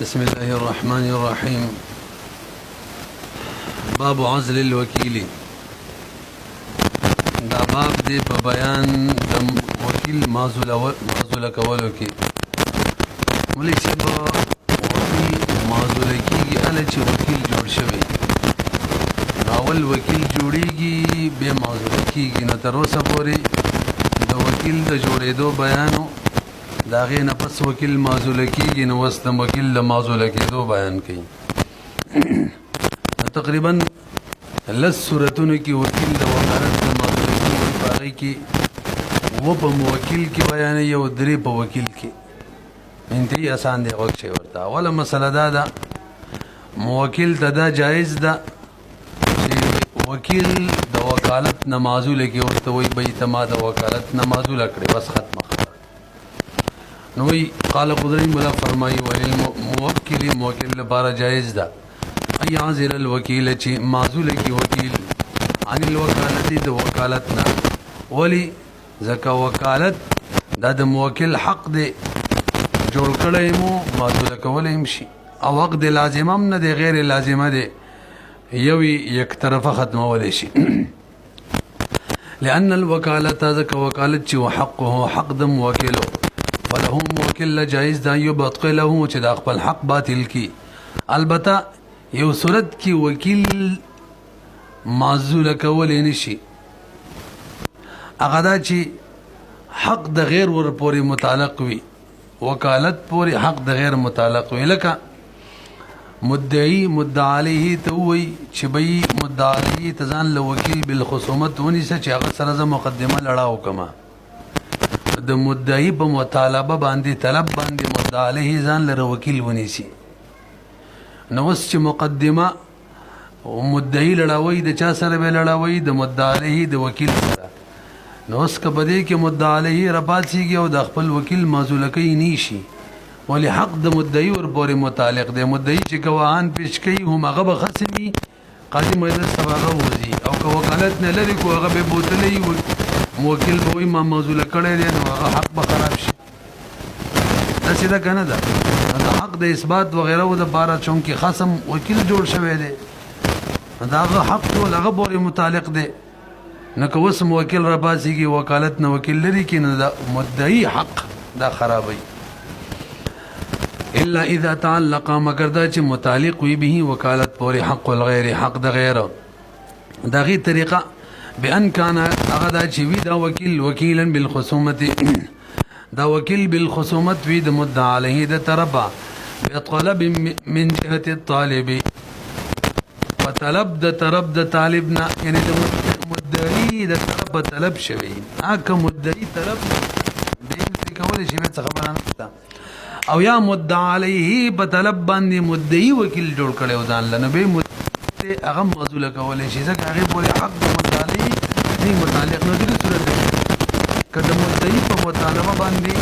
بسم الله الرحمن الرحيم. باب عزل الوکیل. دا باب دی په بیان د وکیل معزول کولو کې. مولوی صاحب وکیل معزول کیږي اله چې وکیل جوړ شوی. اول وکیل جوړیږي به معزول کیږي. نو تر اوسه پورې د وکیل د جوړېدو بیانو دا غي نه پس وکیل معزول کیږي. نو وس د وکیل د معزول کېدو بیان کوي. تقریبا لس صورتونو کې وکیل د وکالت د معزول کېدو باغی کې و په موکل کې بیان یو درې په وکیل کې انتهي آسان دی. وخت شي ورته اوله مسله دا ده موکل ته دا جایز ده چې وکیل د وکالت نه معزول کې ورته وي به اعتماد وکالت نه معزول کړي بس ختمه. نو وی قال قدرین مولا فرمایي وللموکل موکل لپاره جایز ده ای عازل الوکیل چې معزول کی وکیل عن الوکالت د وکالت نه. ولی ځکه وکالت دا د موکل حق دی جوړ کړی مو معزول کولی هم شي او حق د لازم هم نه دی غیر لازمه دی یوی یک طرفه ختمولی شي. لأن الوکالت ځکه وکالت چې حقه حق د موکلو فله موکل جایز دا یبطله چې د خپل حق باطل کی. البته یو صورت کی وکیل معزول کولی نشي هغه دا چې حق د غیر ور پورې متعلق وي. وکالت پورې حق د غیر متعلق وي. لکه مدعی مدعا علیه ته وایي چې بی مدعا علیه ته ځان له وکیل بالخصومت ونیسه چې هغه سره زه مقدمه لړاو کما. د مدعی په مطالبه باندې طلب باندې مدعا علیه ځان له وکیل ونیسي. نو اوس چې مقدمه مدعی لړاوي د چا سره به لړاوي د مدعا علیه د وکیل سره. نو اوس که بده کې مدعا علیه رپاسیږي او د خپل وکیل معزول کوي نشي. ولی حق د مدعی ور پورې متعلق دی. مدعی چې گواهان پیش کوي هم هغه به خصمي قاضي مجلس سبا وځي او که وکالت نه لري کو هغه به بوتلې موکل به وي ما معزول کړی دی نو هغه حق به خراب شي. داسې ده که نه ده؟ د حق د اثبات وغیره و د باره چونکې خصم وکیل جوړ شوی دی د هغه حق ټول هغه پورې متعلق دی. نه که اوس موکل راباسېږي وکالت نه وکیل لري کې نه د مدعي حق دا خرابوي. الا اذا تعلق مگر دا چې متعلق وي به وکالت پورې حق الغیر حق د غیر دغه طریقه بان کان هغه دا چې وي دا وکیل وکیلا بالخصومت دا وکیل بالخصومت وي د مدعا علیه د طرفه بطلب من جهه الطالب وطلب د طرف د طالب نه یعنی د مدعی د طرف طلب شوی هغه مدعی طرف دې کولای شي څه خبره نشته او یا مدعا علیه په طلب باندې مدعی وکیل جوړ کړي او ځان لنه به هغه معزول کولای شي ځکه هغه پورې حق د مدعا علیه نه متعلق نه دي. صورت کله مدعی په مطالبه باندې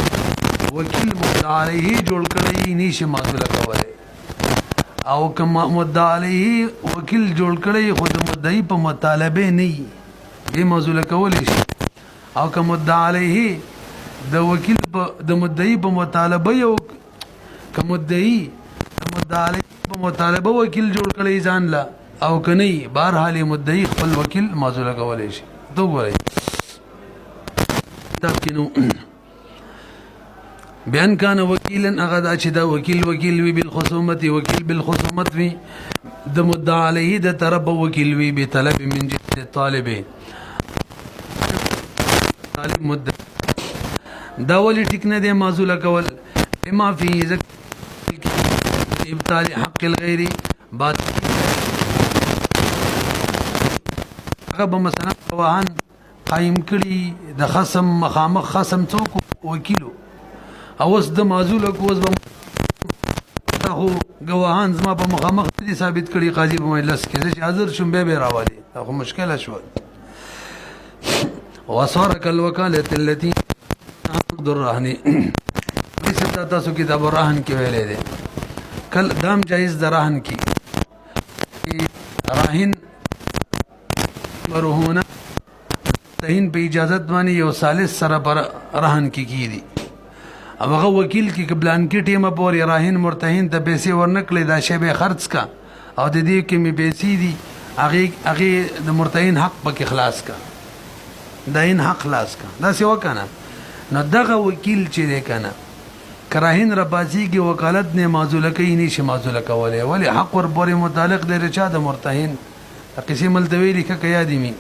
وکیل مدعا علیه جوړ کړي نشي معزول کولای او کما مدعا علیه وکیل جوړ کړي خود مدعی په مطالبه نه به معزول کولای شي او کما مدعا علیه د وکیل د مدعی په مطالبه یو کوم مدعی د مدعا علیه په مطالبه وکیل جوړ کړي ځان لا او کني بهر حال مدعی خپل وکیل معزول کولای شي. تو ګورئ کتاب کې نو بیان کان وکیلا هغه دا چې دا وکیل وی بالخصومت وکیل بالخصومت وی د مدعا علیه د طرف وکیل وی به طلب من جهه طالب مدعا دا ولی ټیک نه دی معزول کول بما فی ابطال حق الغیر بات هغه به مثلا گواهان قائم کړي د خصم مخامخ خصم څوک وکیلو اوس د معزول کو اوس به گواهان زما په مخامخ دي ثابت کړي قاضي په مجلس کې چې حاضر شوم به راوالي خو مشکله شو. وصارك الوكاله التي عقد الرهن ليس تاسو کتاب الرهن کې ویلې ده کل دام جایز د رهن کې راهن مرهونه تهین په اجازت باندې یو ثالث سره پر رهن کې کیدی او هغه وکیل کې قبلان کې ټیمه پورې راهین مرتهین ته پیسې ورنکړي دا شی به خرڅ کا او د دې کې می پیسې دي هغه د مرتهین حق پکې خلاص کا داین حق خلاص کا دا څه وکنه نو دغه وکیل چې دی کنه کراهین ربازی کی وکالت نه معزوله کوي نشي معزوله کوله ولی حق ور پورې متعلق دی رچا د مرتهین قسم الدوی لیکه کیا دی می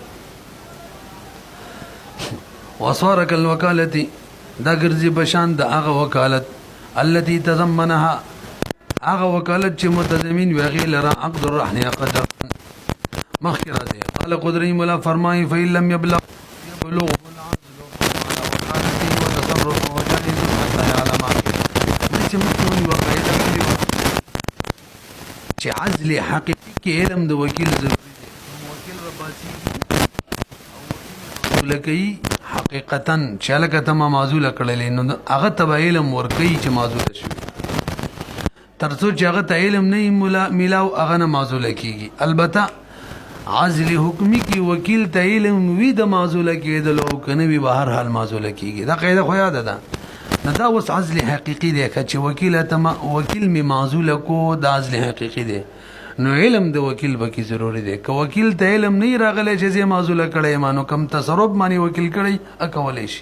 وصارك الوكالة دا ګرځي بشان د هغه وکالت التي تضمنها هغه وکالت چې متضمن وغي لرا عقد الرهن قدر مخکره دی قال قدري مولا فرمای فإن لم يبلغ العزل على وكالته وتصرفه جائز حتى يعلم چې متون وقایده چې عزل حقيقي کې علم د وکیل ضروري دی وکیل رباسي او لکې حقیقتا چې لکه ته ما معزوله کړلې نو هغه ته علم ورکوي چې معزوله شي ترڅو چې هغه ته علم نه ملاو هغه نه معزوله کیږي البته عزل حکمی کی وکیل ته علم وی د معزوله کېدل او کنه وی بهر حال معزوله کیږي دا قاعده خو یاد ده نه دا اوس عزل حقيقي دی چې وکیل ته وکیل می معزوله کو دا عزل حقيقي دی نو علم د وکیل بکی ضروری دی که وکیل ته علم نه راغلی چې زه معزوله کړی مانو کم تصرف مانی وکیل کړی اکولای شي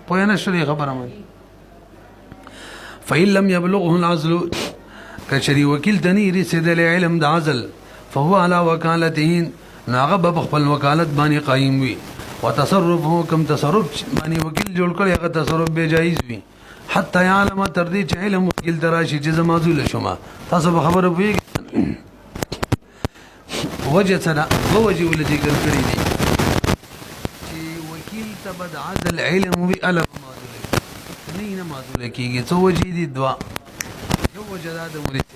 پوه نه شولې خبره مې فإن لم يبلغه العزل کچری وکیل ته نه رسیدلی علم د عزل فهو على وکالته ناغه په خپل وکالت باندې قائم وي وتصرفه کم تصرف باندې وکیل جوړ کړی هغه تصرف به جایز وي حتی علم تر دې چې علم وکیل تراشي چې معزوله شوم تاسو خبره وي وجه سره وجه ولدي ګرځړي دي چې وکیل ته بد عدل علم وی الف معذوره نه معذوره کیږي څو وجه دي دوا یو وجه دا د مرید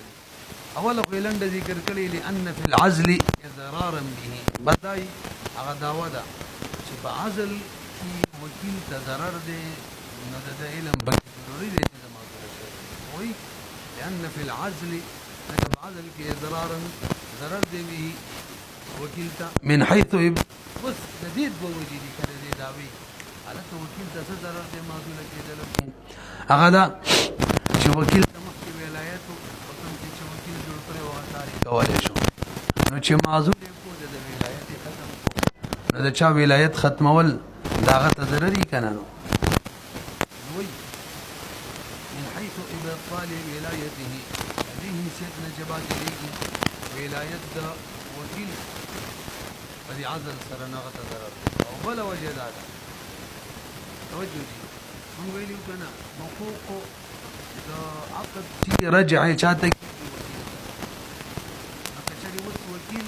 اوله خلند ذکر کړي لئن فی العزل اضرارا به بدای هغه داوا ده چې په عزل کې وکیل ته ضرر دی نو د علم بګ ضروري دی چې معذوره شي وای لئن فی العزل عزل کې اضرارا ضرر دی وی وکیل ته من حيث بس جديد بوجي دي کړي دی داوی حالت وکیل ته څه ضرر دی معذوله کېدل هغه دا چې وکیل ته مخکې ولایت او کوم چې وکیل جوړ کړي او تاریخ کولای شو نو چې معذول کو د ولایت ختم کو نو د چا ولایت ختمول داغه ته ضرري کنه نو وی من حيث ابطال ولایته دې سیدنا جبات دیږي ولایت د وکیل په عزل سره نه غته ضرر او بل وجه دا توجه دي موږ ویلو کنه حقوق د عقد چې رجع چاته کچري وکیل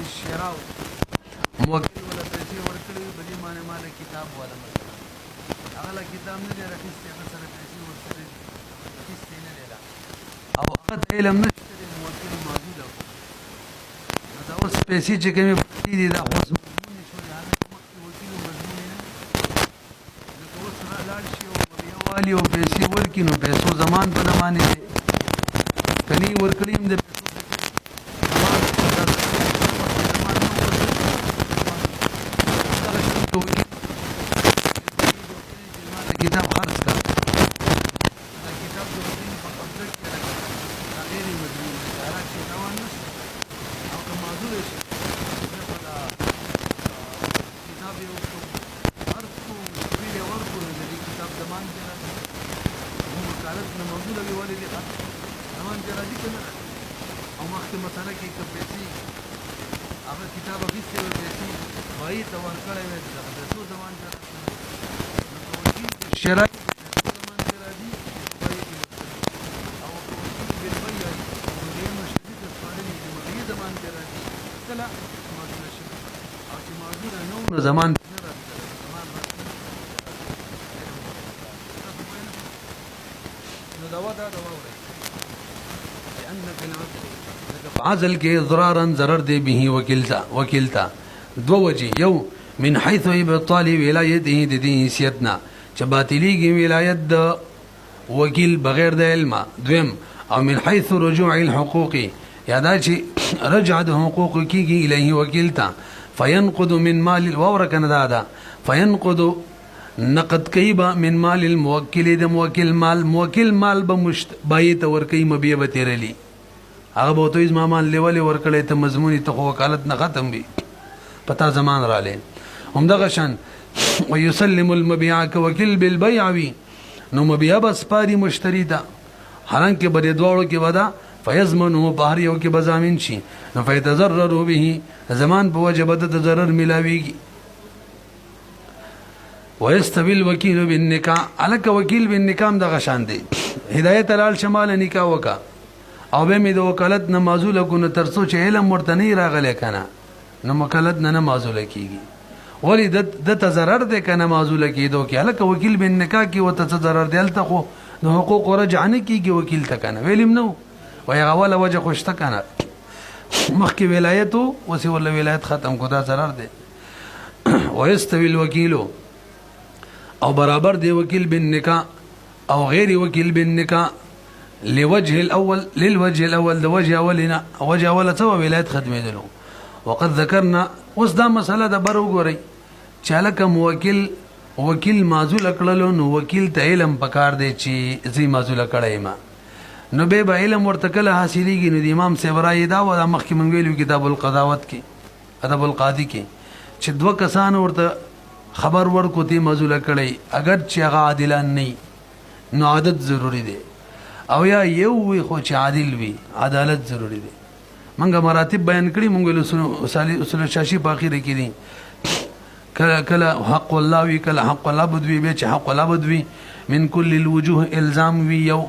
الشراء موکل ولا پیسې ورکړي بلی معنی مال کتاب ولا مثلا هغه کتاب نه راکېسته مثلا پیسې ورکړي راکېسته نه دی او هغه علم نشته موکل موجود دا اوس پیسې چې کومې پټې دي دا اوس مضمون شو دا مخکې وکیل مضمون نه دا اوس را لاړ شي او یو والی او پیسې ورکړي نو پیسو زمان په نه معنی کني ورکړي هم د کتاب خرڅ کړ دا کتاب د وکیل په قبضه کې راځي غیر مضمون دا راځي روان نشته او کوم موضوع شي دا کتاب یو ورکو ویل ورکو د دې کتاب زمان کې راځي نو مقالت نه موضوع دی ولې دي زمان کې راځي کنه او مخکې مثلا کې کوم پیسې هغه کتاب هیڅ څه پیسې وایي ته ورکړې وې د څو زمان کې شرعي زمان کې راځي او بالبيع د مشهد الصالح د مغي زمان کې راځي کله موجود شي او چې موجود نو زمان نه راځي زمان نو دا ودا وره لأن في العزل عزل کې ضررا ضرر دی به وکیلتا دو وجه یو من حيث ابطال ولایته د دې حیثیتنا چې باطلیږي ولایت د وکیل بغیر د علم دویم او من حيث رجوع الحقوق یادا چې رجع د حقوق کیږي الیه وکیل ته فینقض من مال الورثه دا فینقض نقد کوي با من مال الموکل د موکل مال به بای ته ور کوي مبیه به تیرلی هغه به توې ما مال لیولې ور کړې ته مضمونی ته وکالت نه ختم وي پتا زمان را لې همدغه شان ويسلم المبيع كوكل بالبيع وي نو مبيع بس پاری مشتری ته حالانکه بده دواړو کې ودا فیضمنه بهر یو کې بزامین شي نو فیتضرر به زمان په وجه بده ضرر ملاويږي ويستوي الوكيل بالنکاح الک وکیل بالنکاح دغه شان دی هدایت لال شمال نکاح وکا او به می د وکالت نه معزول کو نو ترڅو چې علم ورته نه راغلی کنه نو وکالت نه معزول کیږي ولی د تضرر د کنه معزول کیدو کې الک وکیل بالنکاح کې وته تضرر دلته خو نو حقوق رجع نه کیږي وکیل ته کنه ویلم نو وای غواله وجه خوشته کنه مخکې ولایت او سی ول ولایت ختم کو دا ضرر دی ويستوي الوكيل او برابر دی وکیل بالنکاح او غیر وکیل بالنکاح لوجه الاول للوجه الاول د وجه اولنا وجه اول سو ولایت ختمېدلو وقد ذكرنا اوس دا مسله د برو ګوري چاله موکل وکیل معزول کړلو نو وکیل ته علم پکار دی چې زی معزول کړای ما نو به علم ورته کله حاصلېږي نو د امام سیبرای دا و مخکې مونږ ویلو کتاب القضاوت کې ادب القاضي کې چې دوه کسان ورته خبر ورکو تی معزول کړی اگر چې هغه عادلان نه نو عادت ضروری دی او یا یو وي خو چې عادل وي عدالت ضروری دی منګه مراتب بیان کړی مونږ اصول شاشي په اخر کې دي کله حق الله وی کله حق العبد وی به چې حق العبد وی من كل الوجوه الزام وی یو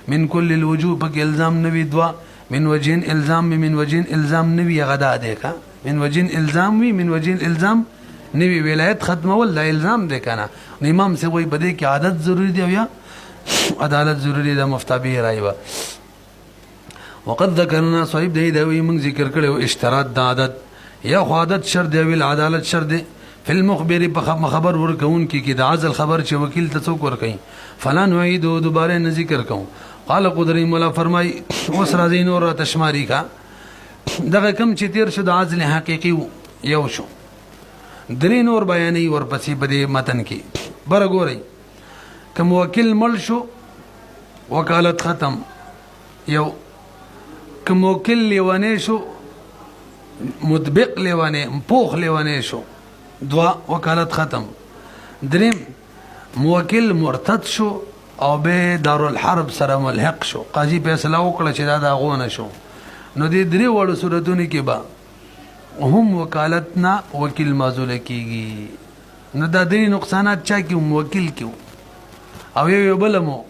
من كل الوجوه پک الزام نوی دوا من وجهن الزام من وجهن الزام نوی غدا دیکھا من وجهن الزام وی من وجهن الزام نوی ولایت ختم ولا الزام دی کنه امام سے وای بده کې عادت ضروری دی یا عدالت ضروری ده مفتابه رایوا وقد ذكرنا صحیح دی دا وی موږ ذکر کړو اشتراط د عادت یا عادت شرط دی ویل عدالت شرط دی فی المخبر خبر ورکون کی د عزل خبر چې وکیل ته څوک ورکای فلان وعید دوباره نه ذکر کوم قال قدری مولا فرمای اوس راځي نور تشماری کا دغه کم چې تیر شو د عزل حقیقی یو شو درې نور بیانې ورپسې بده متن کې بر ګورئ کوم وکیل مل شو وکالت ختم یو کوم وکیل لیوانه شو مطبق لیوانه پوخ لیوانه شو دوا وکالت ختم دریم موکل مرتد شو او به دارالحرب سره ملحق شو قاضي فیصله وکړه چې دا غونه شو نو دې درې وړو صورتونو کې با هم وکالت نه وکیل معزول کیږي نو دا درې نقصانات چا کې موکل کې او یو بلمو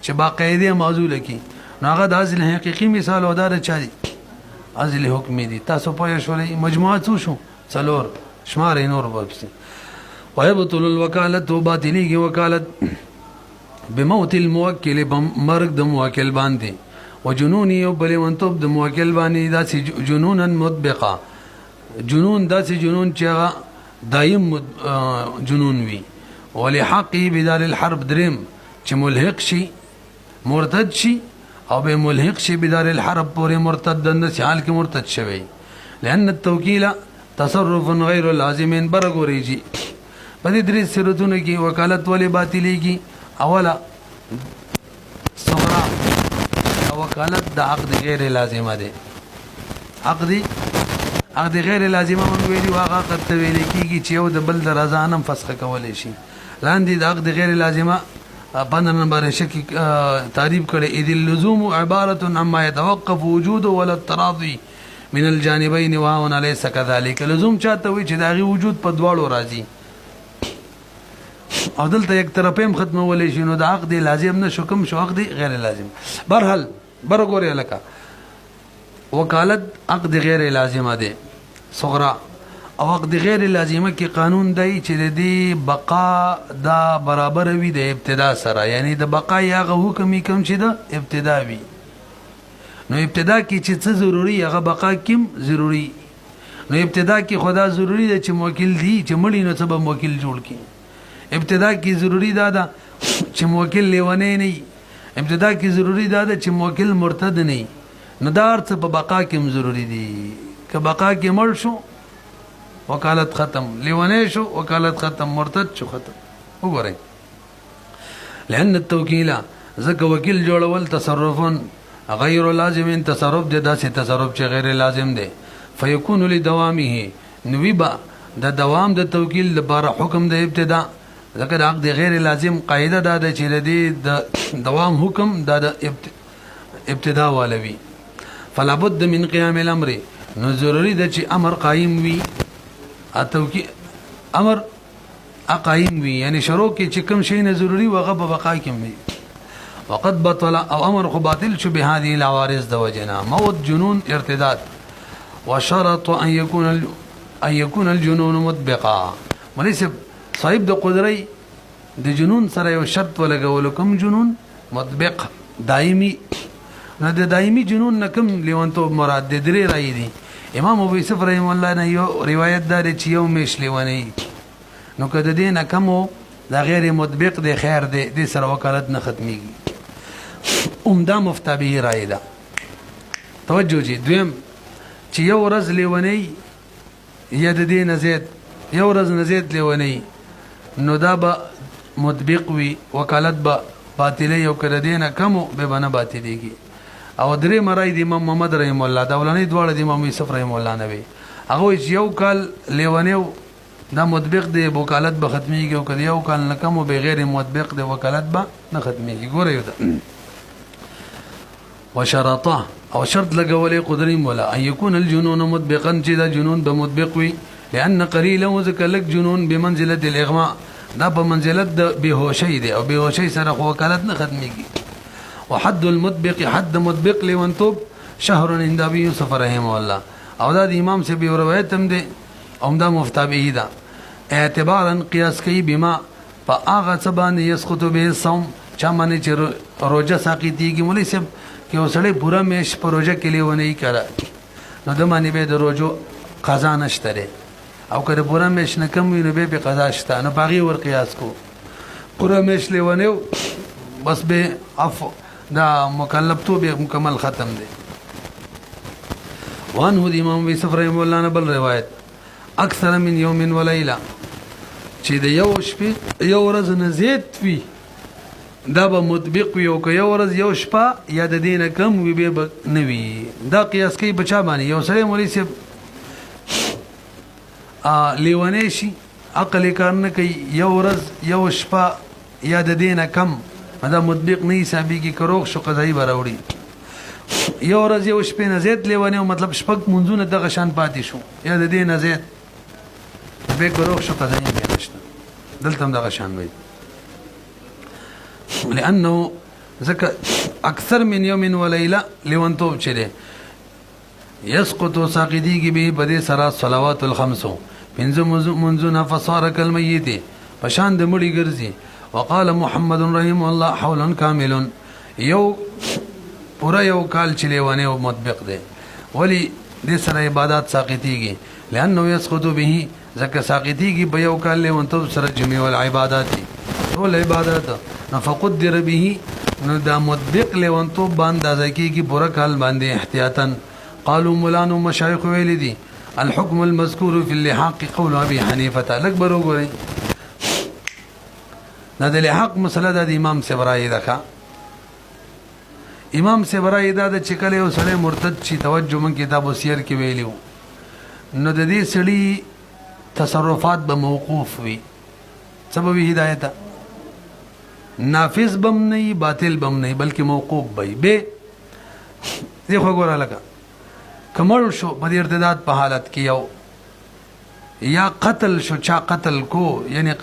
چې باقاعده معزول کی نو هغه د ازل حقيقي مثال ودار چا دي ازل حکم دي تاسو په شولې مجموعه شو څلور شمار نور وبسي ويبطل الوكاله باطلي وكالت بموت الموكل بمرق د موکل باندې وجنوني وبل وانتب د موکل باندې دا جنونا مطبقه جنون دا جنون چې دایم جنون وي ولحقي بدار الحرب درم چې ملحق شي مرتد شي او به ملحق شي بدار الحرب پورې مرتد د حال کې مرتد شوی لأن التوكيل تصرف غیر لازم برګوريږي په دې درې صورتونو کې وکالت ولې باطلېږي اوله صغرا وکالت د عقد غیر لازمه ده عقد غیر لازمه مونږ ویلي واغه عقد ته ویل کېږي چې یو د بل د رضا نه فسخ کولای شي لاندې د عقد غیر لازمه 15 نمبر شکی تعریف کړي اذ اللزوم عباره عما يتوقف وجوده ولا التراضي من الجانبين وهو ليس كذلك لزوم چاته وي چې داغي وجود په دواړو راځي او دلته یک طرفیم ختمول شي نو د عقد لازم نشو کوم شو عقد غیر لازم برحال برګوري لکه وکالت عقد غیر لازمه ده صغرا او عقد غیر لازمه کې قانون دی چې د دې بقا دا برابر وي د ابتدا سره یعنی د بقا یا حکم کوم چې د ابتدا وي نو ابتدا کې چې څه ضروری هغه بقا کیم ضروری نو ابتدا کې خدا ضروری ده چې موکل دی چې مړی نو سبب موکل جوړ کی ابتدا کې ضروری ده چې موکل لیونه نه ابتدا کې ضروری ده چې موکل مرتد نه نو دا ارڅ په بقا کې ضروری دي که بقا کې مړ شو وکالت ختم لیونه شو وکالت ختم مرتد شو ختم وګورئ لأن التوکیل ځکه وکیل جوړول تصرف غیر لازم تصرف دی داسې تصرف چې غیر لازم دی فیکون لدوامه نوی با د دوام د توکیل لپاره حکم د ابتدا ځکه د عقد غیر لازم قاعده دا ده چې د دوام حکم د ابتدا والوي فلا بد من قیام الامر نو ضروری ده چې امر قائم وي اتوکي امر قائم وي یعنی شروع کې چې کوم شی نه ضروری وغه په بقا کې وي وقد بطل او امر خو باطل شو به هذه العوارض د وجنا موت جنون ارتداد وشرط ان يكون الجنون مطبقا مریسب صاحب د قدرت د جنون سره یو شرط ولګول کوم جنون مطبق دایمي نه د دایمي جنون نه کوم لیونتو مراد د درې راي دي امام ابو یوسف رحم الله نه یو روایت دار چې یو مش لیونی نو کده دینه کوم دا غیر مطبق دی خیر دی د سره وکالت نه ختميږي عمده مفتابه راي ده توجه جي دویم چې یو ورځ لیونی یا د دې نزيد یو ورځ نزيد لیونی نو دا به مطبق وي وکالت به باطله یو کړه دینه کوم به بنه باطلېږي او درې مرای د امام محمد رحم الله دا ولنې دواړه د امام یوسف رحم الله نه وي هغه یو کال لیونیو دا مطبق دی وکالت به ختميږي او کله یو کال نه کوم به غیر مطبق دی وکالت به نه ختميږي ګوره یو ده وشرطه او شرط لګولې قدرت مولا ان يكون الجنون مطبقا چې دا جنون به مطبق وي لان قليلا وذكر لك جنون بمنزله الاغماء دا په منزله د بهوشي دی او بهوشي سره وکالت نه ختميږي وحد المطبق حد مطبق لونتوب شهر عند ابي يوسف رحمه الله او دا د امام سے به روایت هم دي عمده مفتابه ده اعتبارا قياس کوي بما فاغه سبان يسقط به الصوم چا باندې چې روزه ساقيتيږي مولوي صاحب کې وسړی پورا میش په روزه کې لیونه کړه نو د باندې به د روزو قضا نشته او کله پورا میش نه کم وي نو به قضا شته نو باغي ور قياس کو پورا میش لیونه بس به عفو دا مکلف تو به مکمل ختم دي وانه د امام یوسف رحم الله نه بل روایت اکثر من یوم ولیله چې د یو شپې یو ورځ نه زیات وي دا به مطبق وي او که یو ورځ یو شپه یا د دینه کم وي به نه وي دا قیاس کوي بچا باندې یو سړی مولوي صاحب لیونی شي عقل کار نه کوي یو ورځ یو شپه یا د دینه کم دا مطبق نه حسابيږي کروغ شو قضایي براوړي یو ورځ یو شپې نه زیات لیونی او مطلب شپږ منځونه دغه شان پاتې شو یا د دې نه زیات به کروغ شو قضایي نه نشته دلته دغه شان وي لانه ذکر اکثر من يوم وليله لیونتوب چره يسقط ساقديږي به بده سرا صلوات الخمس پنځه منځونه فصار کلمیت پشان د مړي ګرځي وقال محمد رحمه الله حولا كامل یو پورا یو کال چلیوانه او مطبق دی ولی د سره عبادت ساقطیږي لانه يسقط به زکه ساقطیږي په یو کال له وانتو سره جميع العبادات ټول عبادت نفقدر به نو دا مطبق له وانتو باندې ځکه پورا کال باندې احتیاطا قالوا مولانا مشايخ ویلدي الحكم المذكور في اللحاق قول ابي حنيفه الاكبر وګورئ دا د لحاق مسله د امام سبرای ده امام سبرای دا د چکل یو سړی مرتد شي توجه من کتاب السیر کې ویلیو نو د دې سړي تصرفات به موقوف وي سبب هدایت نافذ بم نه باطل بم نه بلکې موقوف وي به زه خو ګوره لکه کمل شو په ارتداد په حالت کې یو یا قتل شو چا قتل کو یعنی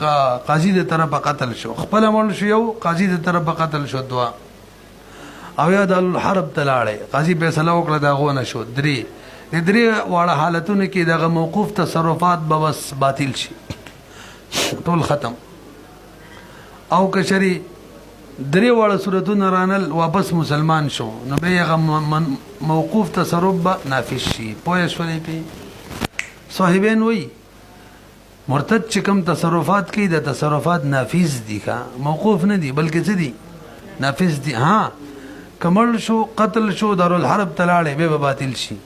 قاضي د طرفه قتل شو خپل مول شو یو قاضي د طرفه قتل شو دوا او یا د الحرب تلاړې قاضي فیصله وکړه دا غو نه شو درې واړه حالتونه کې دغه موقوف تصرفات به بس باطل شي ټول ختم او کشري درې واړه صورتونه رانل واپس مسلمان شو نو به هغه موقوف تصرف به نافذ شي پوه شولې په صاحبین وای مرتد چې کوم تصرفات کوي د تصرفات نافذ دي کا موقوف نه دي بلکې څه دي نافذ دي ها کمل شو قتل شو دارالحرب تلاړې به باطل شي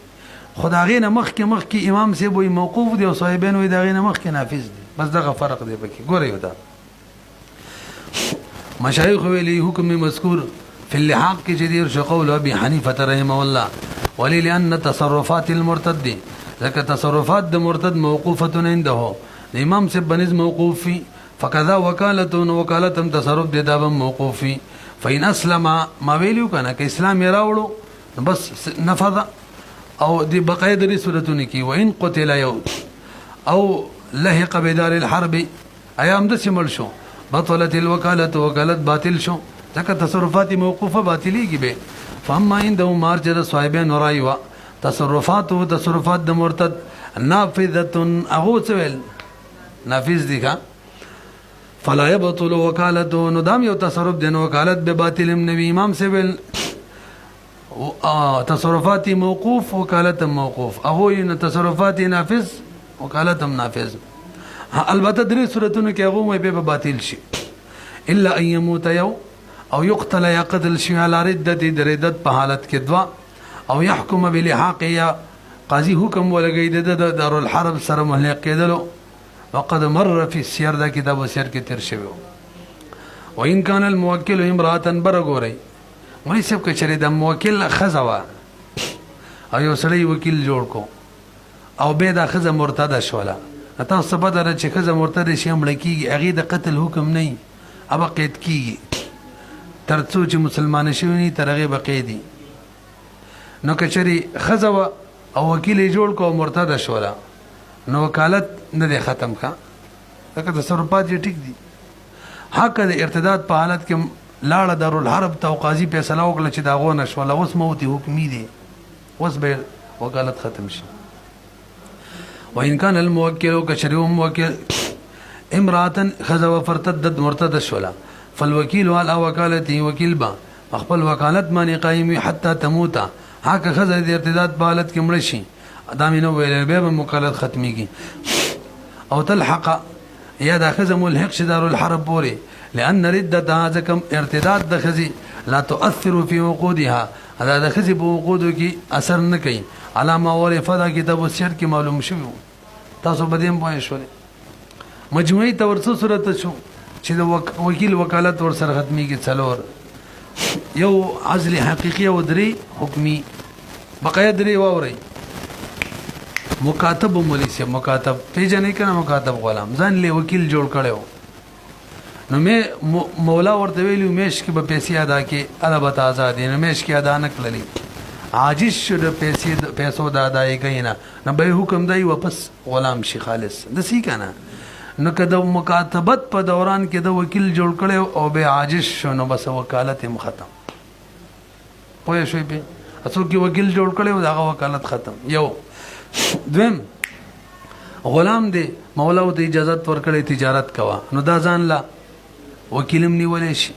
خدای نه مخ کې امام سی وای موقوف دي او صاحبین وای دغه نه مخ کې نافذ دي بس دغه فرق دی پکې ګورئ ودا مشایخ ویلی حکم مذکور فی اللحاق کی جدیر شقول ابی حنیفة رحمه الله ولی لأن تصرفات المرتد ذکر تصرفات د مرتد موقوفة عنده امام سے بنز موقوفی فکذا وکالتم تصرف د دابا موقوفی فإن اسلم ما ویلیو کنه که اسلام یې راوړو بس نفذ او دی بقایا دری صورتونه کی وان قتل یو او لحق بدار الحرب ایام د سیمل شو بطلت الوکالت وکالت باطل شو ځکه تصرفات موقوفه باطلیږي به فاما عنده مارجد صاحبین رایوا تصرفات د مرتد نافذه اغوثل نافذ دي کا فلا يبطل وکالته نو دام یو تصرف دین وکالت به باطل نبی امام سے بل تصرفات موقوف وکالت موقوف اهو ان تصرفات نافذ وکالت نافذ البته درې صورتونو کې هغه به باطل شي الا ان يموت یو او يقتل یا قتل شي على ردت په حالت کې دوا او يحكم بلحاق یا قاضي حکم ولګي د دار الحرب سره مهلک کېدلو وقد مر في السير دا کتاب السير کې تیر شوی وان كان الموکل امراه برغوري مې سب کې چره د موکل خزوا او یو سړی وکیل جوړ کو او به دا خزه مرتد شولا اته سبا در چې خزه مرتد شي مړ کیږي هغه د قتل حکم نه ابا قید کیږي ترڅو چې مسلمان شي نه ترغه بقیدی نو کچري خزوا او وکیل جوړ کو مرتد شولا نو وکالت نه ختم کا لکه تصرفات یې ټیک دي حق د ارتداد په حالت کې لاړه دارالحرب ته قاضي فیصله وکړه چې دا غو نشوله اوس موتي حکمي دي اوس به وکالت ختم شي وان كان الموکل کشریو موکل امراه خذوا فرتدت مرتد شولا فالوکیل على وکالته وکیل با خپل وکالت باندې قائم حتى تموت حق خذ د ارتداد په حالت کې مړ شي ادمینو ویل به مکالمت ختمي کی او تلحق یا د خزم ملحق شدار الحرب پوری لان ردتها ذکم ارتداد د خزي لا تؤثر في وقودها هذا د خزي په وقودو کې اثر نه کوي علامه اور فدا کتاب السیر کې معلوم شوی تاسو بدیم پوه شئ مجموعي تورث صورت شو چې د وکیل وکالت ور سره ختمي کې څلور یو عزل حقيقي او دري حکمي بقایا دري ووري مکاتب مولی سے مکاتب پیجنې کنه مکاتب غلام ځان له وکیل جوړ کړو نو مې مولا ورته ویلو میش کې به پیسې ادا کې ادا به آزاد نه میش کې ادا نه کړلې عاجز شو د پیسو د ادای کینا نه به حکم دی واپس غلام شي خالص د سی کنه نو کده مکاتبت په دوران کې د وکیل جوړ کړو او به عاجز شو نو بس وکالت هم ختم پوه شوي به اسو کې وکیل جوړ کړو دا وکالت ختم یو دویم غلام دی مولا او د اجازت ورکړې تجارت کوا نو دا ځان لا وکیلم نیولې شي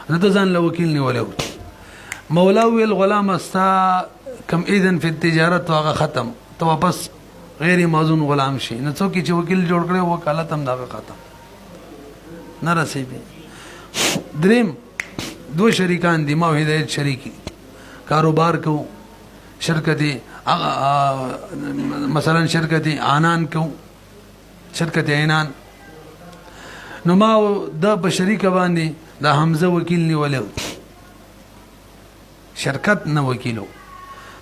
نو دا ځان لا وکیل نیولې مولا ویل غلام استا کم اذن فی التجارت واغه ختم تو واپس غیر موزون غلام شي نو څوک چې وکیل جوړ کړي وکالت هم دا ختم نه رسېږي دریم دو شریکان دي ما هدایت شریکی کاروبار کو شرکتی مثلا شرکت عنان کو شرکت عنان نو ما د بشریک باندې د حمزه وکیل نیولو شرکت نه وکیلو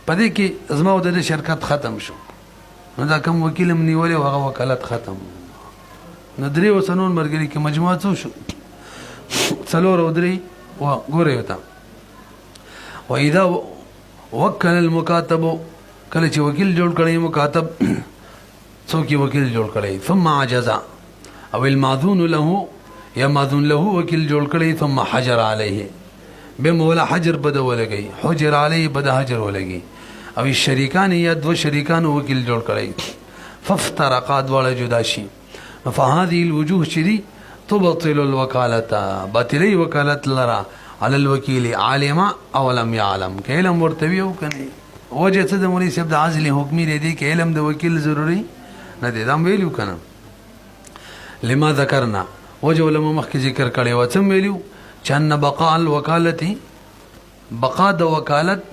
پدې کې ازما د شرکت ختم شو نو دا کوم وکیل هم نیولو هغه وکالت ختم نو درې وسنون مرګري کې مجموعه څو شو څلور او درې و ګورې وتا واذا وکل المکاتب کله چې وکیل جوړ کړي مکاتب څوک وکیل جوړ کړي ثم عجز او الماذون له یا ماذون له وکیل جوړ کړي ثم حجر عليه به مولا حجر بد ولګي حجر عليه بد حجر ولګي او الشریکان یا دو شریکان وکیل جوړ کړي فافترقا دوله جدا شي فهذه الوجوه شدي تبطل الوكاله باطلي وكالت لرا على الوكيل عالما او لم يعلم علم ورتوي او کني وجه څه د مولوی صاحب د عزل حکمی دی کې علم د وکیل ضروری نه دی دا ویلو کنه لما ذکرنا وجه علماء مخکې ذکر کړي و څه ویلو چن بقاء الوکالتی بقا د وکالت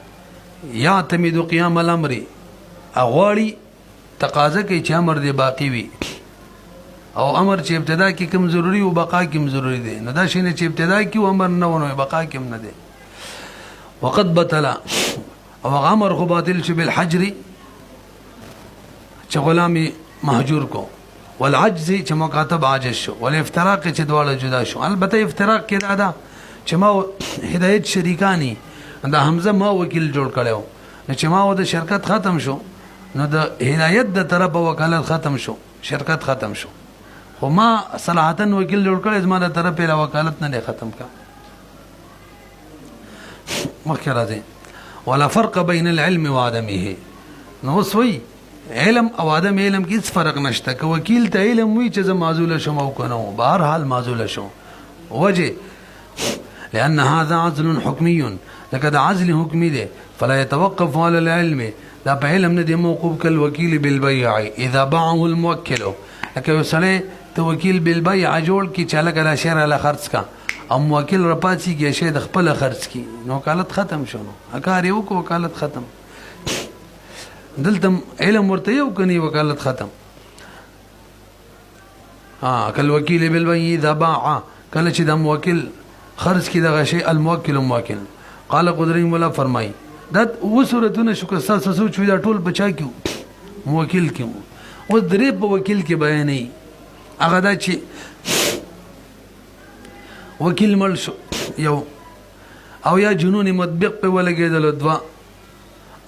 یعتمد قیام الامر اغواړي تقاضا کوي چې امر دی باقی وي او امر چې ابتدا کې کوم ضروری او بقا کې ضروری دی نو دا شینه چې ابتدا کې امر نه ونه بقا کې نه دی وقد بطل او امر خو باطل شو بالحجر چې غلامي محجور کو والعجز چې مکاتب عاجز شو والافتراق چې دواړه جدا شو البته افتراق کې دا چې ما هدایت شریکانی دا حمزه ما وکیل جوړ کړو نو چې ما د شرکت ختم شو نو د هدایت د طرف وکالت ختم شو شرکت ختم شو خو ما صلاحتا وکیل جوړ کړی زما د طرف په وکالت نه ختم کا مخکې راځي ولا فرق بين العلم وعدمه نو سوی علم او عدم علم کې هیڅ فرق نشته که وکیل ته علم وی چې زه معزول شوم او کنه بهر حال معزول شوم وجه لان هذا عزل حكمي لقد عزل حکمی دی فلا يتوقف على العلم دا په علم نه دی موقوف کل وکیل بالبيع اذا باعه الموکل لکه وسله ته وکیل بالبيع جوړ کی چاله کله شهر له خرڅ کا ام وکیل رپاسی کې شه د خپل خرڅ کی نو وکالت ختم شونه اکار یو کو وکالت ختم دلته علم ورته یو کني وکالت ختم کل وکیل بالبيع اذا باع کله چې د موکل خرڅ کی دغه شی الموکل موکل قال قدرین مولا فرمای دا و صورتونه شو که تاسو سوچ وی دا ټول بچا کیو موکل کیو او درې په وکیل کې بیانې هغه دا چې وکیل مل شو یو او یا جنون مطبق په ولګېدل دوا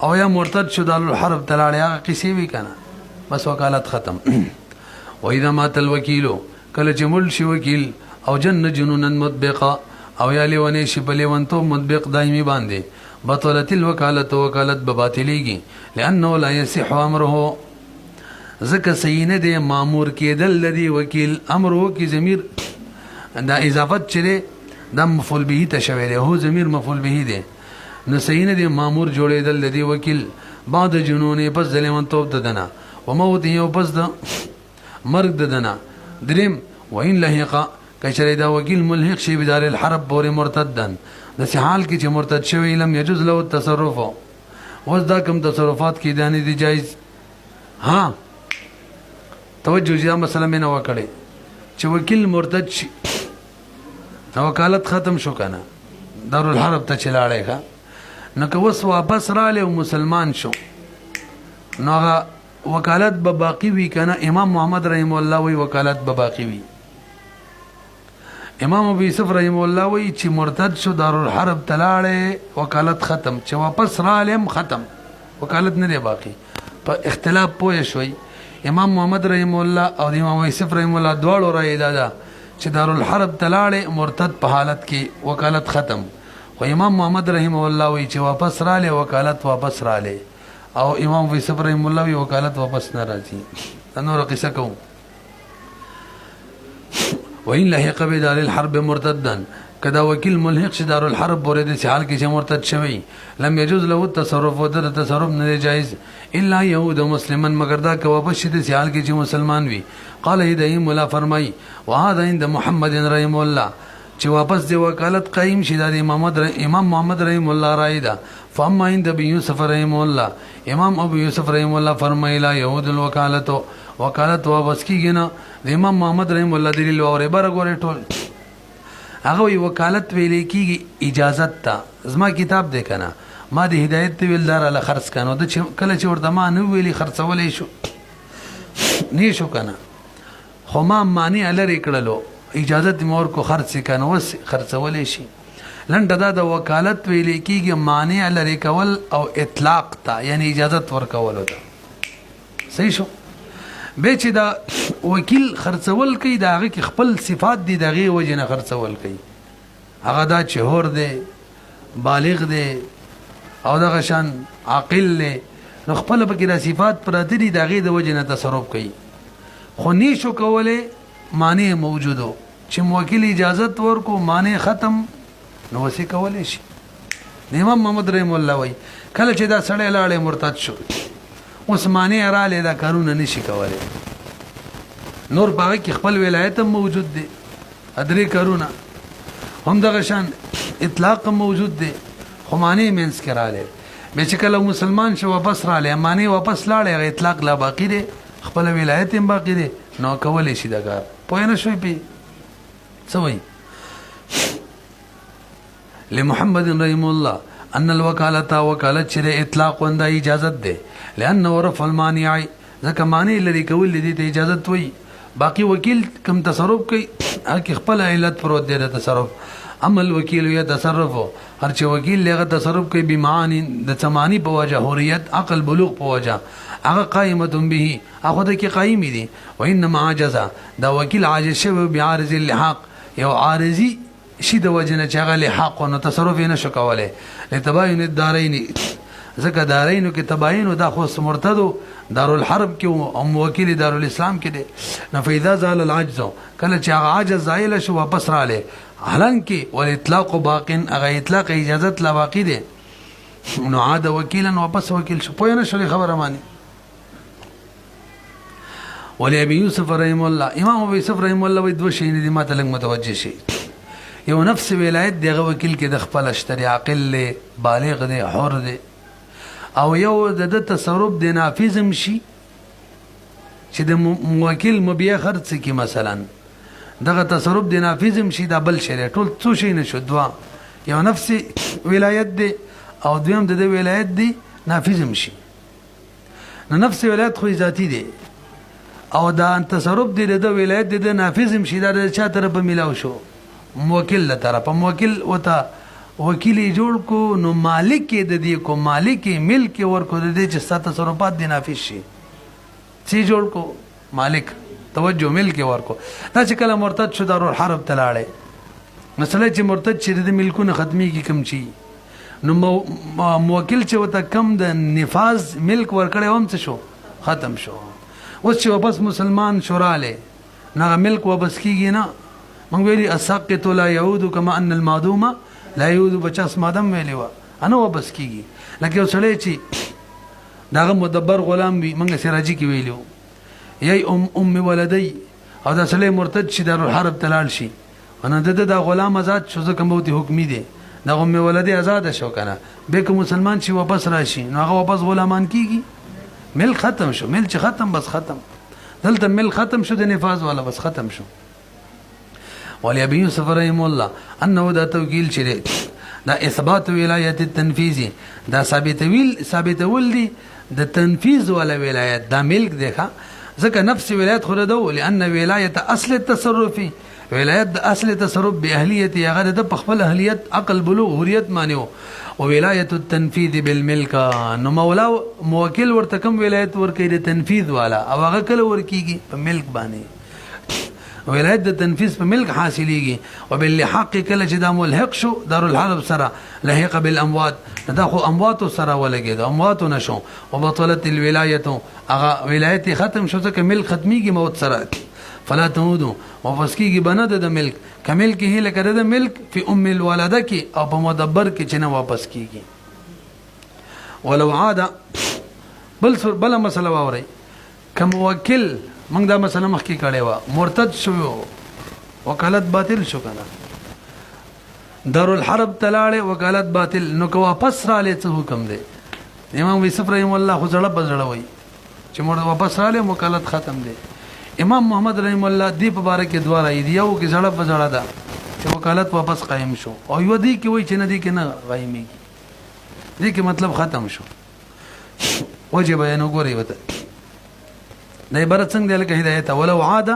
او یا مرتد شو د الحرب تلاړی هغه قصې وی کنه بس وکالت ختم و اذا مات الوکیل کله چې مل شي وکیل او جن جنونا مطبقا او یا لیونی شي په لیونتو مطبق دایمي باندې بطلت الوکالت وکالت بباطلیږي لانه لا يصح امره ذکر سینه دی مامور کېدل لدی وکیل امره کی ضمیر دا اضافت چره د مفعول به تشویر هو ضمیر مفعول به دی نو سینه دی مامور جوړېدل لدی وکیل بعد جنون پس ظلمن توب ددنه وموت یو پس د مرګ ددنه دریم وین لهقه کچره دا وکیل ملحق شي بدار الحرب پورې مرتدن د حال کې چې مرتد شوی لم يجوز له التصرف وز دا کوم تصرفات کې دانی دي جایز ها توجه یا مسله مې نه وکړي چې وکیل مرتد شي وکالت ختم شو کنه دار الحرب ته چلاړې ښه نو که وس واپس رااله او مسلمان شو نو وکالت به باقی وی کنه امام محمد رحم الله وی وکالت به باقی وی امام ابو یوسف رحم الله وی چې مرتد شو دار الحرب تلاړې وکالت ختم چې واپس رالم ختم وکالت نه دی باقی په اختلاف پوه شوي امام محمد رحم الله او امام یوسف رحم الله دواړو رائے دادا چې دار الحرب تلاړې مرتد په حالت کې وکالت ختم خو امام محمد رحم الله وی چې واپس رااله وکالت واپس رااله او امام یوسف رحم الله وی وکالت واپس نه راځي نور قصه کوم وإن لحق بدار الحرب مرتدا کدا وکیل ملحق شي دار الحرب پورې د حال کې چې مرتد شوی لم يجوز له التصرف ودر تصرف نه جایز الا يهود مسلمان مگر دا که واپس شي د حال کې چې مسلمان وي قال هدايه مولا فرمای وهذا عند محمد رحم الله چې واپس دی وکالت قائم شي د امام محمد رحم الله رایدا فاما عند ابي يوسف رحم الله امام ابو یوسف رحم الله فرمایلا يهود الوکالت وکالت واپس کیږي نه د امام محمد رحم الله دلیل اوره بر غوړې ټول هغه وکالت ویلې کیږي اجازت تا زما کتاب دی کنه ما د هدایت ویل دار له خرڅ کنه د کله چې ورته ما نو ویلي خرڅولې شو نه شو کنه خو ما معنی لري کړلو اجازت مور کو خرڅ کنه وس خرڅولې شي لنډه دا د وکالت ویلې کیږي معنی لري کول او اطلاق تا یعنی اجازت ورکول ده صحیح شو به چې دا وکیل خرڅول کوي دا هغه خپل صفات دي دغه وجه نه خرڅول کوي هغه دا چهور دی بالغ دی او دغه شان عاقل دی نو خپل پکې د صفات پراته دي دغه د وجه نه تصرف کوي خو نشو کوله معنی موجودو چې موکل اجازت ورکو معنی ختم نو وسی کولې شي امام محمد رحم الله وای کله چې دا سړی لاړې مرتد شو عثماني رااله دا کارونه نشي کولای نور باغ کې خپل ولایت موجود دي ادري کارونه هم دغه شان اطلاق موجود دي خو معنی مینس کراله به چې کله مسلمان شو واپس رااله معنی واپس لاړې اطلاق لا باقی دي خپل ولایت هم باقی دي نو کولې شي دا کار پوه نه شوي پې څه وایي لمحمد رحم الله ان الوکالة وکالت چې اطلاق ونده اجازت ده لانه رفع المانع ځکه مانع لري کول دي ته اجازت وي باقي وکیل کم تصرف کوي هغه خپل علت پروت دی د تصرف اما الوکیل يتصرف هر چې وکیل لغه تصرف کوي بمعانی د ثمانی په وجه حریت عقل بلوغ په وجه هغه قائمه به هغه د کې قائم دي وانما عجز دا وکیل عاجز شوی بعارض اللحاق یو عارضی شي د وجنه چې هغه لحاق نو تصرف نه شو کوله لتباين الدارين ځکه دارینو کې تباین دا خو مرتدو دارالحرب کې او وکیل دارالاسلام کې دي نو فاذا زال العجز کله چې هغه عجز زایل شو واپس رااله حالانکه والاطلاق باق هغه اطلاق اجازت لا باقی دي نو عاد وکیلا واپس وکیل شو پوه نه شو خبره مانی ولي ابي يوسف رحم الله امام ابي يوسف رحم الله وي دو شي دي ما تلنګ متوجه شي یو نفس ولایت دغه وکیل کې د خپل اشتری عاقل له بالغ دی حر دی او یو د تصرف د نافذم شي چې د موکل مبيع خرڅ کی مثلا دغه تصرف د نافذم شي د بل شری ټول څه شي نشو دوا یو نفس ولایت دی او دویم د ولایت دی نافذم شي نو نفس ولایت خو ذاتی دی او دا تصرف دی د ولایت د نافذم شي د چا طرف ملاو شو موکل له طرف موکل وتا وکیل جوړ کو نو مالک د دې کو مالک ملک ورکو د دې چې ست تصرفات دي نافذ شي سی جوړ کو مالک توجه ملک ورکو دا چې کله مرتد شو دارو الحرب تلاړي مثلا چې مرتد چې د ملکونه ختمي کی کم چی نو موکل چې وتا کم د نفاذ ملک ورکړې هم څه شو ختم شو اوس چې واپس مسلمان شوراله نه ملک واپس کیږي نه مونږ ویلي الساقط لا يعود كما ان المعدوم لا يعود بچاس مادم ویلی و انا واپس کیږي لکه سړی چې داغه مدبر غلام وي مونږ سراجي کې ویلو یی ام ولدی او دا سړی مرتد شي دار الحرب تلال شي انا د غلام آزاد شو ځکه موت حکمی دی دا ام ولدی آزاد شو کنه به که مسلمان شي واپس راشي نو هغه واپس غلامان کیږي مل ختم شو مل چې ختم بس ختم دلته مل ختم شو د نفاذ والا بس ختم شو ولي ابي يوسف رحم الله انه دا توكيل شري دا اثبات ولايه التنفيذ دا ثابتول دي د تنفيذ ولا ولايت دا ملک دیکھا ځکه نفس ولایت خو ده لان ولايه اصل التصرف ولايت د اصل تصرف باهليه هغه د خپل اهلیت عقل بلوغ حریت مانیو او ولايه التنفيذ بالملك نو مولا موکل ورته کوم ولایت ورکې د تنفيذ والا او هغه کله ورکیږي په ملک باندې ولایت د تنفيذ په ملک حاصلېږي او بالحق کله چې دا ملحق شو دار الحرب سره لحق بالاموات دا خو اموات سره ولګي دا اموات نشو وبطلت الولايه هغه ولایت ختم شو ځکه ملک ختميږي موت سره فلا تعودوا واپس کیږي بنه د ملک کمل کې هله کړه د ملک په ام الولده کې او په مدبر کې چې نه واپس کیږي ولو عاد بل مسله واوري کوم وکیل موږ دا مسله مخکې کړې و مرتد شو وکالت باطل شو کنه دارالحرب تلاړې وکالت باطل نو که واپس را لې څه حکم دی امام یوسف رحم الله خو زړه بزړه وای چې موږ واپس را لې وکالت ختم دی امام محمد رحم الله دی په باره کې دوه راي دی یو کې زړه بزړه ده چې وکالت واپس قائم شو او یو دی کې وای چې نه دی کې نه قائمېږي دی کې مطلب ختم شو وجه بیان وګورئ وته د عبارت څنګه دی لکه هدایت ولو عاد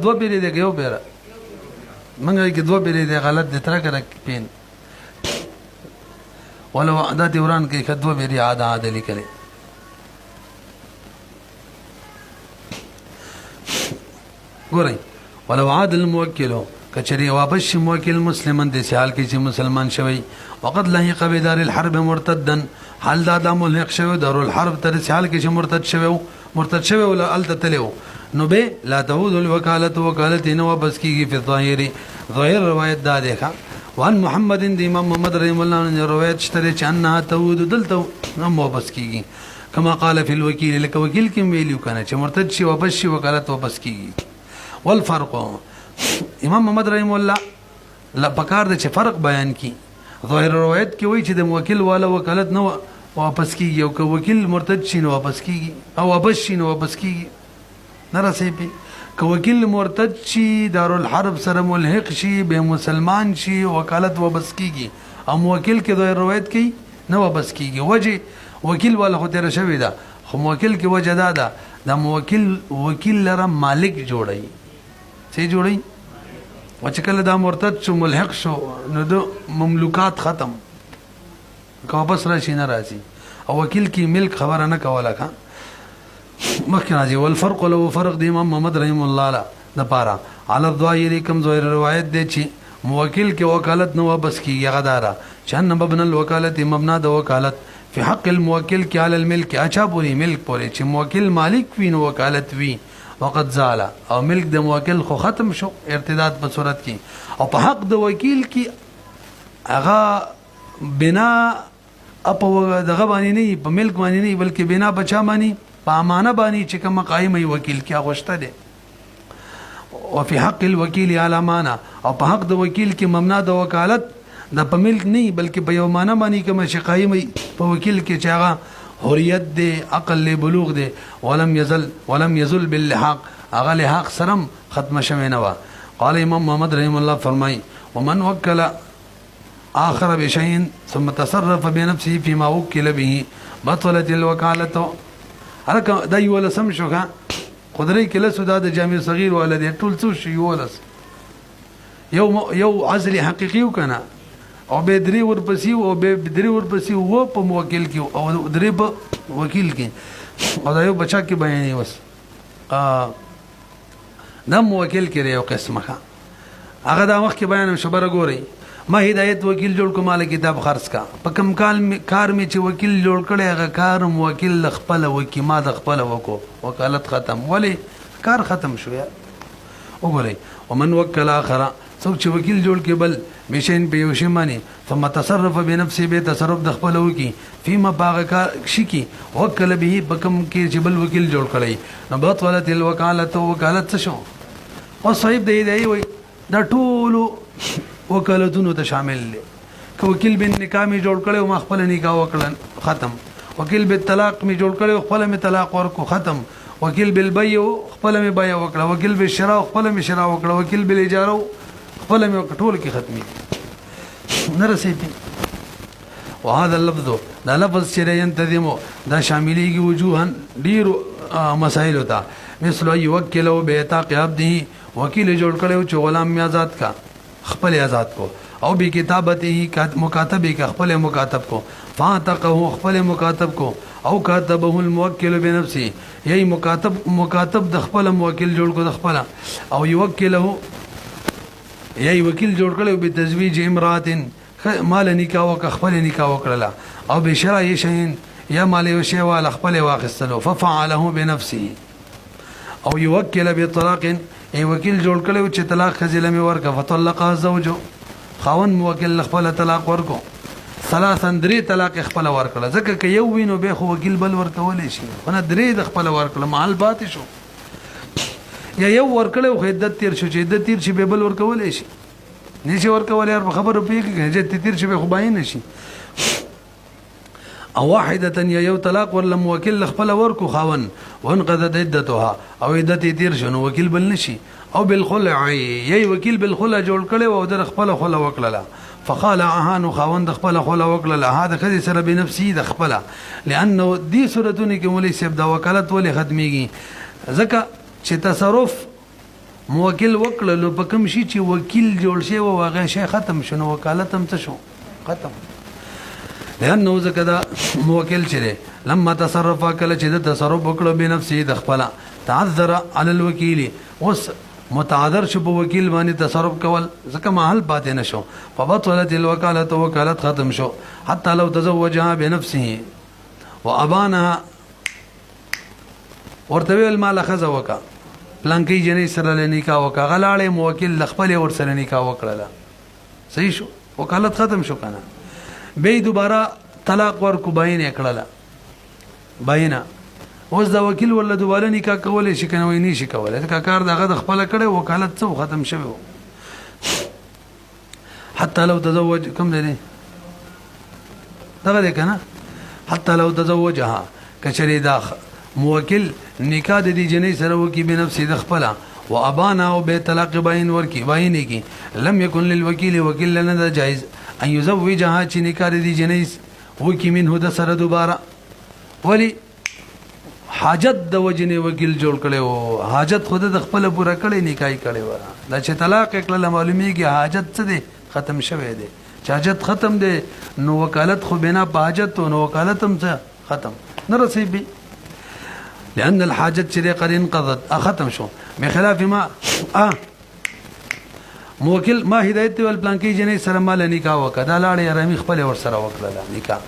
دو بیرې دی یو بیره منګه کې دو بیرې دی غلط دی تر کړه پین ولو دا دوران کې کدو بیرې عاد لیکلې ګورئ ولو عاد الموکل کچری واپس شي موکل مسلمان د سیال کې چې مسلمان شوی وقد لحق بدار الحرب مرتدا حال دا ملحق شوی دار الحرب تر سیال کې چې مرتد شوی ولا التتلو نو به لا تعود الوکالت وکالت نو واپس کیږي په ظاهر روایت دا ده وان محمد د امام محمد رحم الله عنه روایت شته چې انها تعود دلته نو واپس کیږي کما قال فی الوکیل لك وکیل کې ویلو کنه چې مرتد شي واپس شي وکالت واپس کیږي والفرق امام محمد رحم الله لا پکار د چې فرق بیان کی ظاهر روایت کې وایي چې د موکل والا وکالت نو واپس کیږي او که وکیل مرتد شي نو واپس کیږي او واپس شي نو واپس کیږي نه رسې پی که وکیل مرتد شي دارالحرب سره ملحق شي به مسلمان شي وکالت واپس کیږي او موکل کې دوی روایت کوي نه واپس کیږي وجه وکیل والا خو تیر شوی دا خو موکل کې وجه دا ده د موکل وکیل لره مالک جوړي څه جوړي او چې کله دا مرتد شو ملحق شو نو د مملوکات ختم که واپس راشي نه راځي او وکیل کې ملک خبره نه کوله کا مخکې راځي والفرق له فرق د امام محمد رحم الله له د پاره علی الظاهر کوم ظاهر روایت دی چې موکل کې وکالت نو واپس کیږي غدارا چې ان مبنى الوکالت مبنا د وکالت فی حق الموکل کې علی الملک اچھا پوری ملک پوری چې موکل مالک وي نو وکالت وي وقت زال او ملک د موکل خو ختم شو ارتداد په صورت کې او په حق د وکیل کې هغه بنا اپ دغه باندې نه په ملک باندې نه بلکې بنا بچا باندې په امانه باندې چې کوم قائم وکیل کې اغوشته دي او په حق الوکیل علی امانه او په حق د وکیل کې ممنوع د وکالت د په ملک نه بلکې په یو امانه باندې کوم چې قائم په وکیل کې چې هغه حریت دی عقل له بلوغ دی ولم يزل باللحاق هغه لحاق سرم ختم شوی نه و قال امام محمد رحم الله فرمای ومن وکل آخر بشيء ثم تصرف بنفسه فيما وكل به بطلت الوكالة هلکه دا یو لسم شو ښه قدرې کې لسو دا د جامع صغیر والا دی ټول څو شي ولس یو عزل حقیقي وکنه او به درې ورپسې او به درې ورپسې و په موکل کې او درې په وکیل کې او دا یو بچا کې بیانې وس دا موکل کې یو قسمه هغه دا وخت کې بیان شبره ګوري ما هدایت وکیل جوړ کوم مال کتاب خرڅ کا په کم کار می چې وکیل جوړ کړي هغه کار موکل خپل وکي ما د خپل وکو وکالت ختم ولی کار ختم شو یا وګورئ ومن وکل اخر څوک چې وکیل جوړ کې بل مشین په یو شی مانی ثم تصرف بنفسه به تصرف د خپل وکي فيما باغ کار شي کی وکل به بکم کې چې بل وکیل جوړ کړي نو بطلت الوکالت وکالت څه شو او صاحب دی وي دا ټول وکالتونو ته شامل دي که وکیل بن نکاح می جوړ کړي او ما خپل نکاح وکړل ختم وکیل به طلاق می جوړ کړي او خپل می طلاق ورکو ختم وکیل بل بیع خپل می بیع وکړه وکیل به شراء خپل می شراء وکړه وکیل بل اجاره خپل می ټول کې ختمي نه رسېږي وهذا اللفظ دا لفظ چې ينتظم دا شاملېږي وجوهن ډیر مسائل ہوتا مثل يوکل به تعاق عبده وکیل جوړ کړي او چې غلام می آزاد کا خپل آزاد کو او به کتابته مکاتبه کا خپل مکاتب کو فاتقه خپل مکاتب کو او کاتبه الموکل بنفسه یی مکاتب د خپل موکل جوړ کو د خپل او یوکله یی وکیل جوړ کړي به تزویج امرات مال نکاح وک خپل نکاح وکړه او به شرع شین یا مال یو شی وال خپل واخستلو ففعله بنفسه او یوکل بطلاق ای وکیل جوړ کړو چې طلاق خزله می ورکه فطلقها زوجو خاون موکل خپل طلاق ورکو ثلاثا درې طلاق خپل ورکړه ځکه که یو وینو به خو وکیل بل ورکول شي نه درې د خپل ورکړه مال بات شو یا یو ورکړو خو عدت تیر شو چې عدت تیر شي به بل ورکول شي نشي ورکول یار خبره پیږي چې تیر شي به خو باین نشي او واحده یو طلاق ورل موکل خپل ورکو خاون وانقضت عدتها او عدت تیر شنو وکیل بل نشي او بالخلع یی وکیل بالخلع جوړ کړي او در خپل خلع وکړه فقال اهان خاون د خپل خلع وکړه هذا خدي سره بنفسي د خپل لانه دي صورتونه کې مولوی صاحب د وکالت ولې ختميږي ځکه چې تصرف موکل وکړه په کوم شي چې وکیل جوړ شي او هغه شی ختم شنو وکالت هم څه شو ختم لانه ځکه دا موکل چره لما تصرف کله چې د تصرف وکړو بنفسه د خپل تعذر علی الوکیل اوس متعذر شو په وکیل باندې تصرف کول ځکه محل پاتې نشو فبطلت الوکالت وکالت ختم شو حتى لو تزوجها بنفسه وابانها ورته المال خذ وکا پلانکی جنې سره نکاح وکا غلاړې موکل خپل ور سره نکاح وکړه صحیح شو وکالت ختم شو کنه به دوباره طلاق ورکو باین کړل باینه اوس دا وکیل ولا دوباره نکاح کولای شي کنه وای نه شي کولای دا کار دغه د خپل کړه وکالت څو ختم شوی حتی لو تزوج کم دی دغه دی کنه حتی لو تزوجها کچری دا موکل نکاح د دې جنې سره وکي بنفسه د خپله و ابانا او به طلاق باین ورکی باینې کی لم یکن للوکیل وکیل لنا دا جائز ان یزوجها چې نکاح د دې جنې وکي منه د سره دوباره ولی حاجت د وجنې وکیل جوړ کړي او حاجت خود د خپل پورا کړي نکاح کړي ورا دا چې طلاق کله معلومیږي حاجت څه دی ختم شوه دی حاجت ختم دی نو وکالت خو بنا په حاجت نو وکالت هم ختم نه رسیبي لأن الحاجة شري قد انقضت ختم شو بخلاف ما موکل ما هدایت والپلانکی جنې سره مال نکاح وکړه لاړې رمي خپل ور سره وکړه نکاح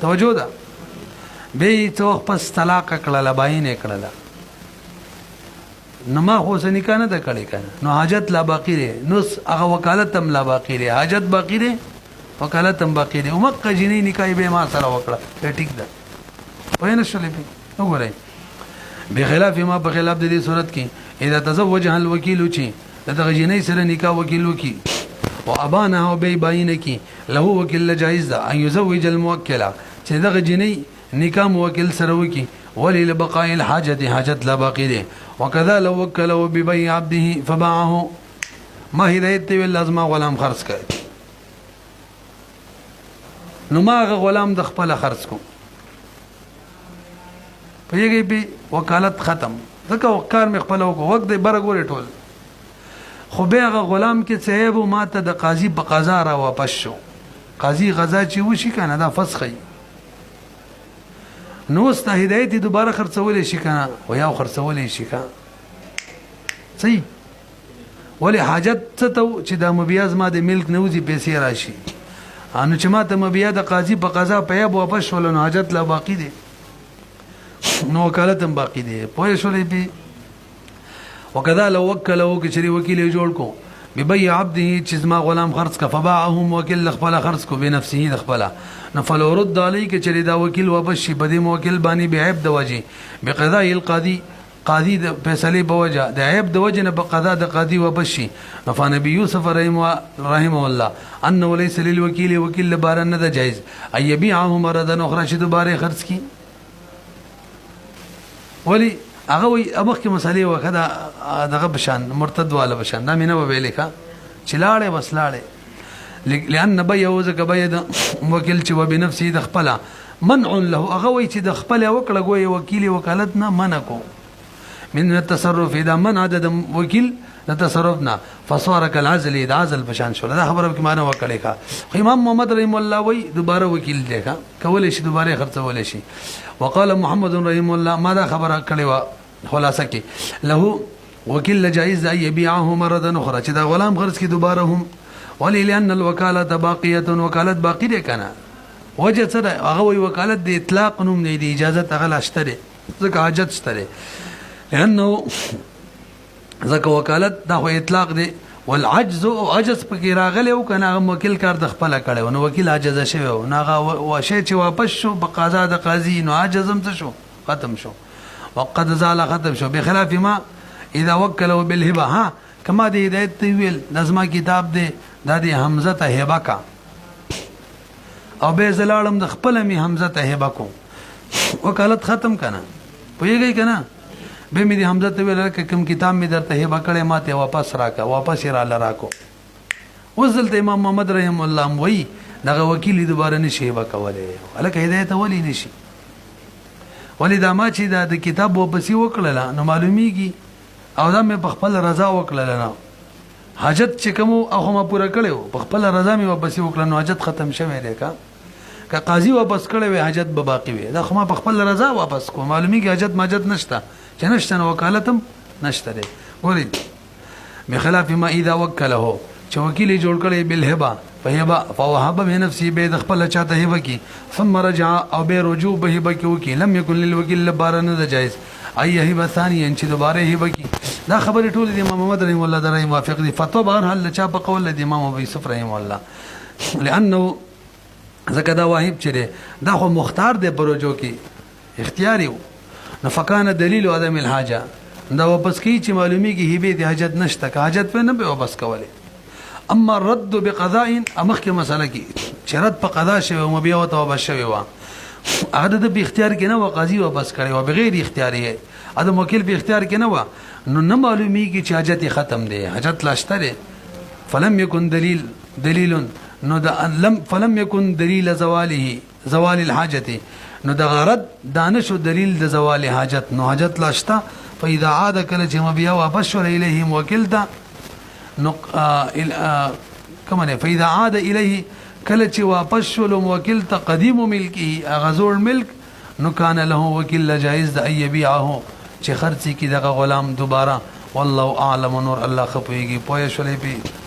توجه ده به تو پس طلاق کړه باین کړه نو ما خو نکاح نه کړی کنه نو حاجت لا باقی دی نو هغه وکالت هم لا باقی دی حاجت باقی دی وکالت هم باقی دی ومکه جنې نکاح به ما سره وکړه ټیک ده وینه شلې وګورئ بخلاف ما بخلاف د دې صورت کې اذا تزوجها الوکیل چی دغه جنې سره نکاح وکیل وکي او ابانا او بی باینه کی له وکیل جایز ده ان یزوج الموکل چې دغه جنې نکاح موکل سره وکي ولی لبقاء الحاجه حاجت لا باقی ده وكذا لو وكله ببيع عبده فباعه ما هدایت وی لازم غلام خرڅ کړي نو ما غلام د خپل خرڅ کو پیږي به وکالت ختم ځکه وقار مې خپل وکړو وخت دې برګورې ټول خو به هغه غلام کې صاحب ماته د قاضي په قضا را واپس شو قاضي غزا چې وشي کنه دا فسخي نو است هدایت دوباره خرڅولې شي کنه او یا خرڅولې شي کنه صحیح ولی حاجت څه ته چې د مبياز ما د ملک نوځي پیسې راشي انو چې ما ته مبيا د قاضي په قضا په واپس شول نو حاجت لا باقی دي نو وکالت هم باقی دی پوه شولې به وکذا لو وکلو کچری وکیل جوړ کو ببيع عبده چې ما غلام خرڅ کا فباعهم وکیل خپل خرڅ کو بنفسه د خپل نفل ورد علی کچری دا وکیل واپس شي بده موکل باندې به عیب د وجه بقضاء القاضي قاضي د فیصله په وجه د عیب د وجه نه په قضا د قاضي واپس شي نبی یوسف رحمه الله انه ليس للوکیل وکیل لبار نه د جایز ای يبيعه مردا اخرى چې دوباره خرڅ کی ولی هغه وي ابخ کې مسالې وکړه دغه بشان مرتد والا بشان دا مینه به لیکا چلاړې وسلاړې لئن بيوز کبید وکیل چې وبنفسه د خپل منع له هغه وي چې د خپل وکړه ګوي وکیل وکالت نه منع کو من التصرف اذا منع د وکیل د تصرفنا فصار كالعزل اذا عزل بشان شو دا خبره کې معنی وکړي کا امام محمد رحم الله وي دوباره وکیل دی کا کولې شي دوباره خرڅولې شي وقال محمد رحم الله ما دا خبره کړي وا خلاصه کې له وکیل جائز دی يبيعه مردا اخرى چې دا غلام خرڅ کی دوباره هم ولي لان الوكاله باقيه وكالت باقي دي کنه وجه سره هغه وی وکالت د اطلاق نوم نه دی اجازه تغل اشتره ځکه حاجت شته لانه ځکه وکالت دا خو اطلاق دی والعجز او عجز پکې راغلی او کنه وکیل کار د خپل کړي نو وکیل عاجز شوی او ناغه وشي چې واپس شو په قضا د قاضي نو عاجزم څه شو ختم شو وقد زال ختم شو بخلاف ما اذا وكله بالهبه ها کما د هدایت ویل نظم کتاب دی د حمزه ته هبه کا او به زلالم د خپل می حمزه ته هبه کو وکالت ختم کنه پویږي کنه به می دي حمزه ته ویل کوم کتاب می درته هبه کړي ماته واپس راکا واپس را لراکو وزلت امام محمد رحم الله وی دغه وکیل دوباره نشي هبه کوله الکه هدایت ولی نشي ولی دا ما چې د کتاب واپس وکړه نو معلومیږي او دا مې په خپل رضا وکړه نه حاجت چې کوم هغه ما پوره کړو په خپل رضا مې واپس وکړه نو حاجت ختم شوه دی که قاضي واپس کړي وي حاجت به باقی وي دا خو ما په خپل رضا واپس کو معلومیږي حاجت ماجت نشته چې نشته نو وکالتم نشته دی ولې بخلاف ما اذا وكله چې وکیل جوړ کړي بالهبه فهبه فوهب بنفسه بيد خپل چاته هبه کی ثم رجع او به رجوع به هبه کی وکي لم يكن للوكيل لبارنه جائز اي هبه ثانيه چې دوباره هبه کی دا خبره ټول د امام محمد رحم الله درې موافق دي فتوا بهر حل چا په قول د امام ابو یوسف رحم الله لانه زکه دا واهب چره دا خو مختار دی پروجو کې اختیاري نو فکان دلیل عدم الحاجه دا واپس کی چې معلومی کی هبه د حاجت نشته که حاجت په نه به واپس کوله اما الرد بقضاء امخ کې مساله کې شرط په قضا شوی او بیا وته واپس شوی و هغه د اختیار کې نه و قاضي واپس کړي او بغیر اختیار یې ادم وکیل په اختیار کې نه و نو نه معلومیږي چې حاجت ختم دی حاجت لاشته دی فلم يكن دلیل نو لم فلم يكن دلیل زوال الحاجه نو د غرض دانش او دلیل د زوال حاجت نو حاجت لاشته فاذا عاد کله چې مبیا واپس شو الیه موکل دا نو کمنه فاذا عاد الیه کله چې واپس شو موکل ته قدیم ملکی غزور ملک نو کان له وکیل جائز د ایبیعه چې خرڅي کی دغه غلام دوباره والله اعلم نور الله خپويږي پوهه شولې پی